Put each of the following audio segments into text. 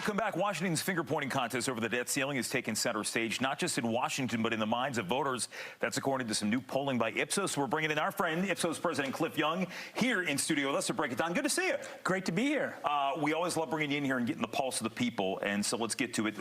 Welcome back. Washington's finger-pointing contest over the debt ceiling has taken center stage, not just in Washington, but in the minds of voters. That's according to some new polling by Ipsos. We're bringing in our friend, Ipsos President Cliff Young, here in studio with us to break it down. Good to see you. Great to be here. We always love bringing you in here and getting the pulse of the people, and so let's get to it.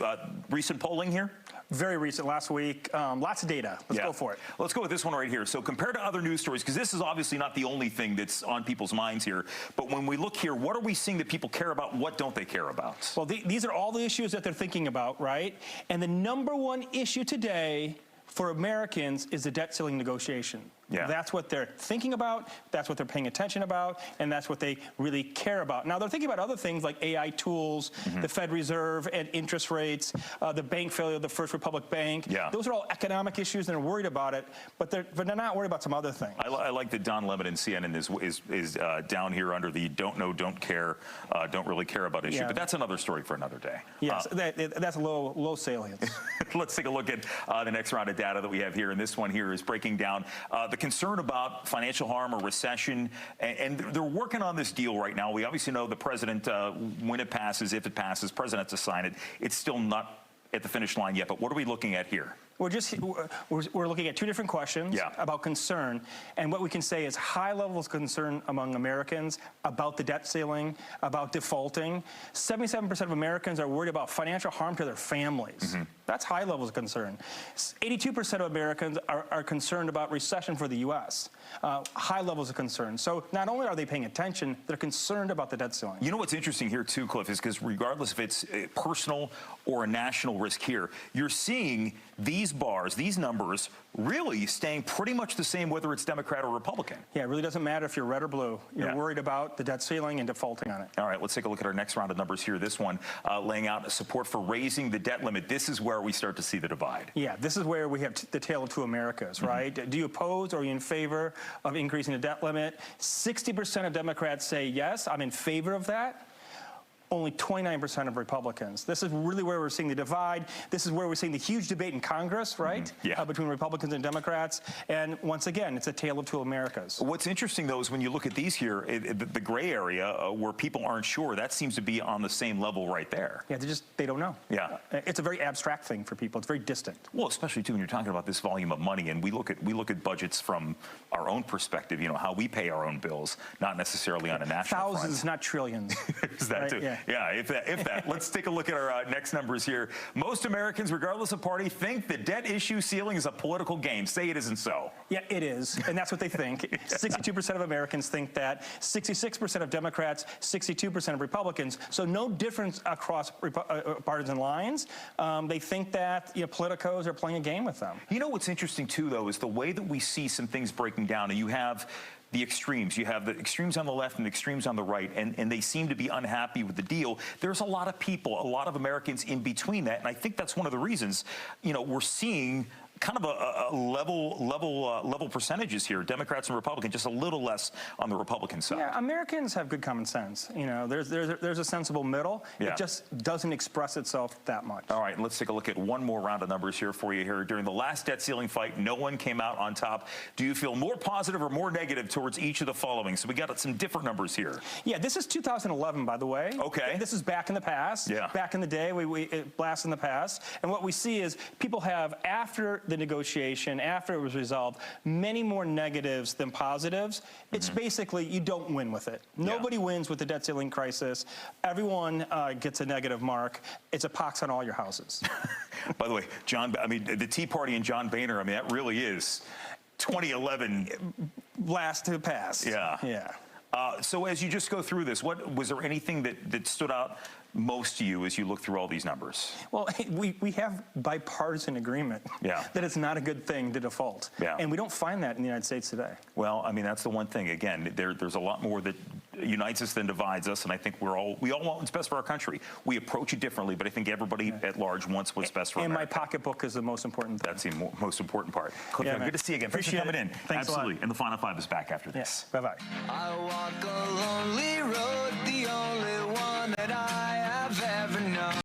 Recent polling here? Very recent, last week. Lots of data. Let's go for it. Let's go with this one right here. So compared to other news stories, because this is obviously not the only thing that's on people's minds here, but when we look here, what are we seeing that people care about? What don't they care about? Well, these are all the issues that they're thinking about, right? And the #1 issue today for Americans is the debt ceiling negotiation. Yeah. That's what they're thinking about, that's what they're paying attention about, and that's what they really care about. Now, they're thinking about other things like AI tools, the Fed Reserve and interest rates, the bank failure of the First Republic Bank. Yeah. Those are all economic issues, and they're worried about it, but they're not worried about some other things. I like that Don Lemon in CNN is down here under the don't know, don't care, don't really care about issue, but that's another story for another day. Yes, that's a low salience. Let's take a look at the next round of data that we have here, and this one here is breaking down the concern about financial harm or recession, and they're working on this deal right now. We obviously know the president, when it passes, if it passes, president has to sign it. It's still not at the finish line yet, but what are we looking at here? We're looking at two different questions about concern, and what we can say is high levels of concern among Americans about the debt ceiling, about defaulting. 77% of Americans are worried about financial harm to their families. That's high levels of concern. 82% of Americans are concerned about recession for the U.S. High levels of concern. So not only are they paying attention, they're concerned about the debt ceiling. You know what's interesting here too, Cliff, is because regardless if it's personal or a national risk here, you're seeing these bars, these numbers, really staying pretty much the same whether it's Democrat or Republican. Yeah, it really doesn't matter if you're red or blue. You're worried about the debt ceiling and defaulting on it. All right, let's take a look at our next round of numbers here. This one laying out support for raising the debt limit. This is where we start to see the divide. Yeah, this is where we have the tale of two Americas, right? Do you oppose or are you in favor of increasing the debt limit? 60% of Democrats say yes, I'm in favor of that. Only 29% of Republicans. This is really where we're seeing the divide. This is where we're seeing the huge debate in Congress, right? Between Republicans and Democrats. And once again, it's a tale of two Americas. What's interesting, though, is when you look at these here, the gray area where people aren't sure, that seems to be on the same level right there. Yeah, they don't know. Yeah. It's a very abstract thing for people. It's very distant. Well, especially, too, when you're talking about this volume of money, and we look at budgets from our own perspective, you know, how we pay our own bills, not necessarily on a national Thousands, front. not trillions. Is that too? Yeah, if that. Let's take a look at our next numbers here. Most Americans, regardless of party, think the debt issue ceiling is a political game. Say it isn't so. Yeah, it is, and that's what they think. 62% of Americans think that. 66% of Democrats, 62% of Republicans. So no difference across partisan lines. They think that politicos are playing a game with them. You know what's interesting too, though, is the way that we see some things breaking down. And you have the extremes. You have the extremes on the left and the extremes on the right, and they seem to be unhappy with the deal. There's a lot of people, a lot of Americans in between that, and I think that's one of the reasons, we're seeing kind of a level percentages here. Democrats and Republicans, just a little less on the Republican side. Yeah, Americans have good common sense. There's a sensible middle. It just doesn't express itself that much. All right, let's take a look at one more round of numbers here for you here. During the last debt ceiling fight, no one came out on top. Do you feel more positive or more negative towards each of the following? So we got some different numbers here. Yeah, this is 2011, by the way. Okay. This is back in the past. Yeah. Back in the day, it blasts in the past. And what we see is people have, after the negotiation, after it was resolved, many more negatives than positives. It's basically you don't win with it. Nobody wins with the debt ceiling crisis. Everyone gets a negative mark. It's a pox on all your houses. By the way, the Tea Party and John Boehner, that really is 2011 blast to pass. Yeah. Yeah. So as you just go through this, was there anything that stood out most to you as you look through all these numbers? Well, we have bipartisan agreement that it's not a good thing to default. Yeah. And we don't find that in the United States today. Well, that's the one thing. Again, there's a lot more that unites us than divides us, and I think we all want what's best for our country. We approach it differently, but I think everybody at large wants what's best for America. And my pocketbook is the most important thing. That's the most important part. Cliff, good to see you again. Thanks for coming in. Thanks. Absolutely. And the Final Five is back after this. Bye-bye. I walk a lonely road.